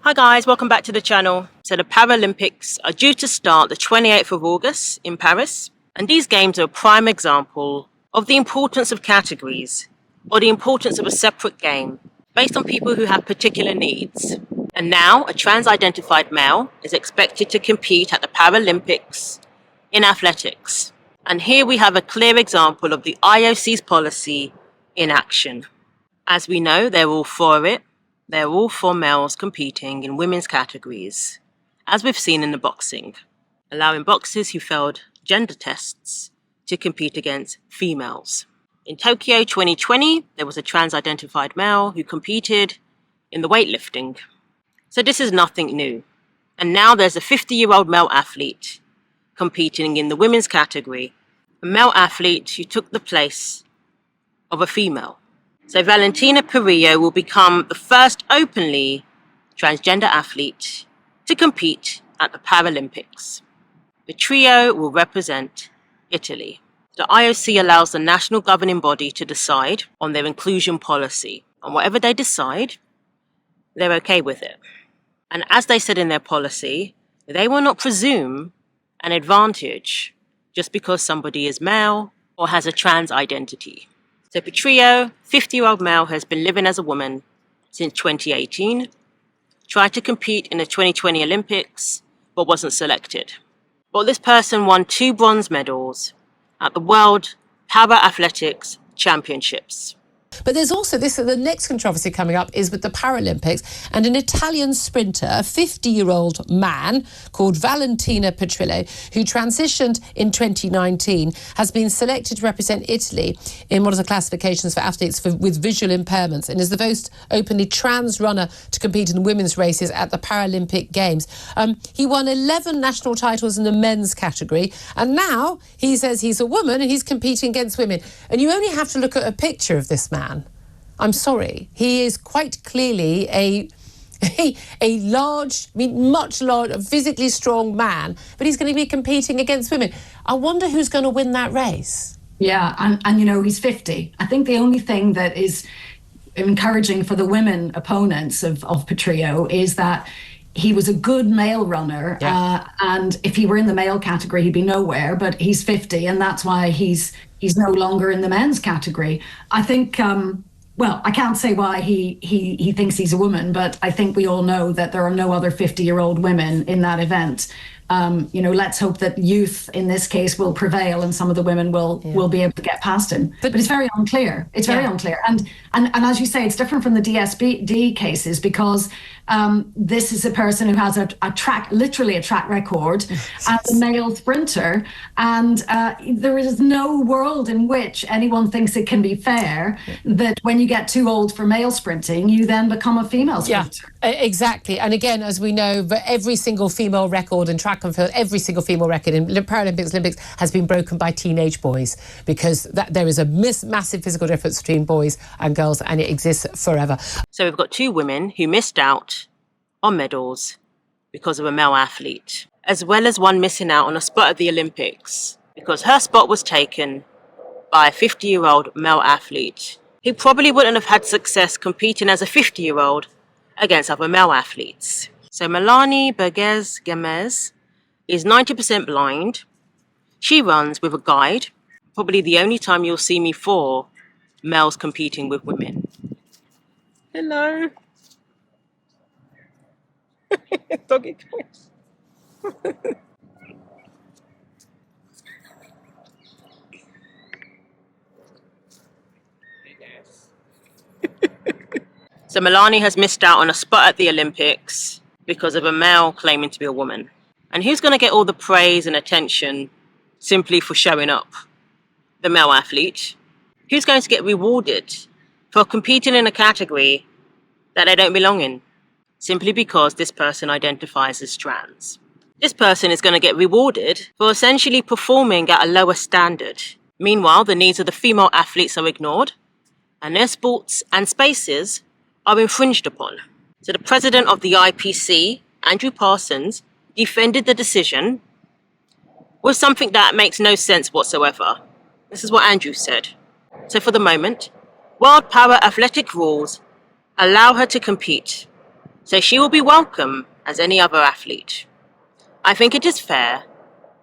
Hi guys, welcome back to the channel. So the Paralympics are due to start the 28th of August in Paris, and these games are a prime example of the importance of categories, or the importance of a separate game based on people who have particular needs. And now a trans-identified male is expected to compete at the Paralympics in athletics. And here we have a clear example of the IOC's policy in action. As we know, they're all for it. They're all for males competing in women's categories, as we've seen in the boxing, allowing boxers who failed gender tests to compete against females. In Tokyo 2020, there was a trans-identified male who competed in the weightlifting. So this is nothing new. And now there's a 50-year-old male athlete competing in the women's category, a male athlete who took the place of a female. So Valentina Petrillo will become the first openly transgender athlete to compete at the Paralympics. Petrillo will represent Italy. The IOC allows the national governing body to decide on their inclusion policy. And whatever they decide, they're okay with it. And as they said in their policy, they will not presume an advantage just because somebody is male or has a trans identity. So Petrillo, 50-year-old male, has been living as a woman since 2018, tried to compete in the 2020 Olympics, but wasn't selected. Well, this person won 2 bronze medals at the World Para-Athletics Championships. But there's also the next controversy coming up is with the Paralympics and an Italian sprinter, a 50-year-old man called Valentina Petrillo, who transitioned in 2019, has been selected to represent Italy in one of the classifications for athletes with visual impairments and is the first openly trans runner to compete in women's races at the Paralympic Games. He won 11 national titles in the men's category, and now he says he's a woman and he's competing against women. And you only have to look at a picture of this man. I'm sorry, he is quite clearly a large, much larger, physically strong man, but he's going to be competing against women. I wonder who's going to win that race. Yeah, and you know, he's 50. I think the only thing that is encouraging for the women opponents of Petrillo is that he was a good male runner, and if he were in the male category, he'd be nowhere, but he's 50, and that's why he's no longer in the men's category. I think, well, I can't say why he thinks he's a woman, but I think we all know that there are no other 50-year-old women in that event. You know, let's hope that youth in this case will prevail and some of the women will be able to get past him. But it's very unclear. It's very unclear. And as you say, it's different from the DSBD cases because this is a person who has literally a track record as a male sprinter. And there is no world in which anyone thinks it can be fair that when you get too old for male sprinting, you then become a female sprinter. Yeah, exactly. And again, as we know, every single female record in track and field, every single female record in Paralympics, Olympics has been broken by teenage boys because there is a massive physical difference between boys and girls, and it exists forever. So we've got 2 women who missed out on medals because of a male athlete, as well as one missing out on a spot at the Olympics because her spot was taken by a 50-year-old male athlete who probably wouldn't have had success competing as a 50-year-old against other male athletes. So Milani Bergz is 90% blind. She runs with a guide, probably the only time you'll see me for males competing with women. Hello. Doggy toys. So Milani has missed out on a spot at the Olympics because of a male claiming to be a woman. And who's going to get all the praise and attention simply for showing up? The male athlete. Who's going to get rewarded for competing in a category that they don't belong in, simply because this person identifies as trans? This person is going to get rewarded for essentially performing at a lower standard. Meanwhile, the needs of the female athletes are ignored, and their sports and spaces are infringed upon. So the president of the IPC, Andrew Parsons, defended the decision with something that makes no sense whatsoever. This is what Andrew said. So for the moment, World Para Athletic rules allow her to compete, so she will be welcome as any other athlete. I think it is fair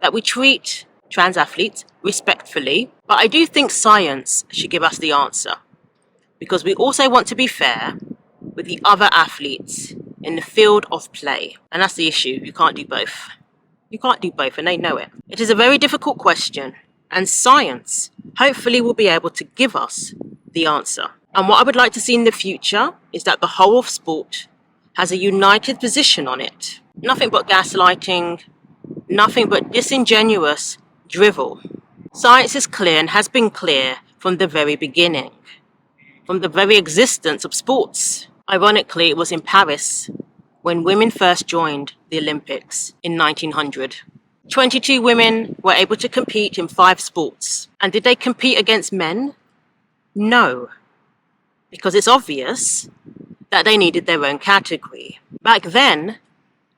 that we treat trans athletes respectfully, but I do think science should give us the answer, because we also want to be fair with the other athletes in the field of play. And that's the issue. You can't do both. You can't do both, and they know it. It is a very difficult question, and science hopefully will be able to give us the answer. And what I would like to see in the future is that the whole of sport has a united position on it. Nothing but gaslighting, nothing but disingenuous drivel. Science is clear and has been clear from the very beginning, from the very existence of sports. Ironically, it was in Paris when women first joined the Olympics in 1900. 22 women were able to compete in 5 sports. And did they compete against men? No, because it's obvious that they needed their own category. Back then,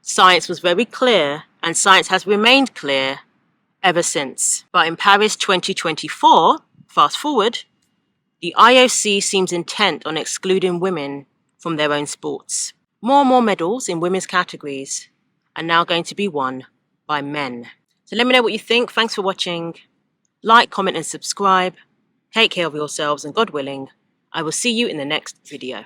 science was very clear, and science has remained clear ever since. But in Paris 2024, fast forward, the IOC seems intent on excluding women from their own sports. More and more medals in women's categories are now going to be won by men. So let me know what you think. Thanks for watching. Like, comment and subscribe. Take care of yourselves, and God willing, I will see you in the next video.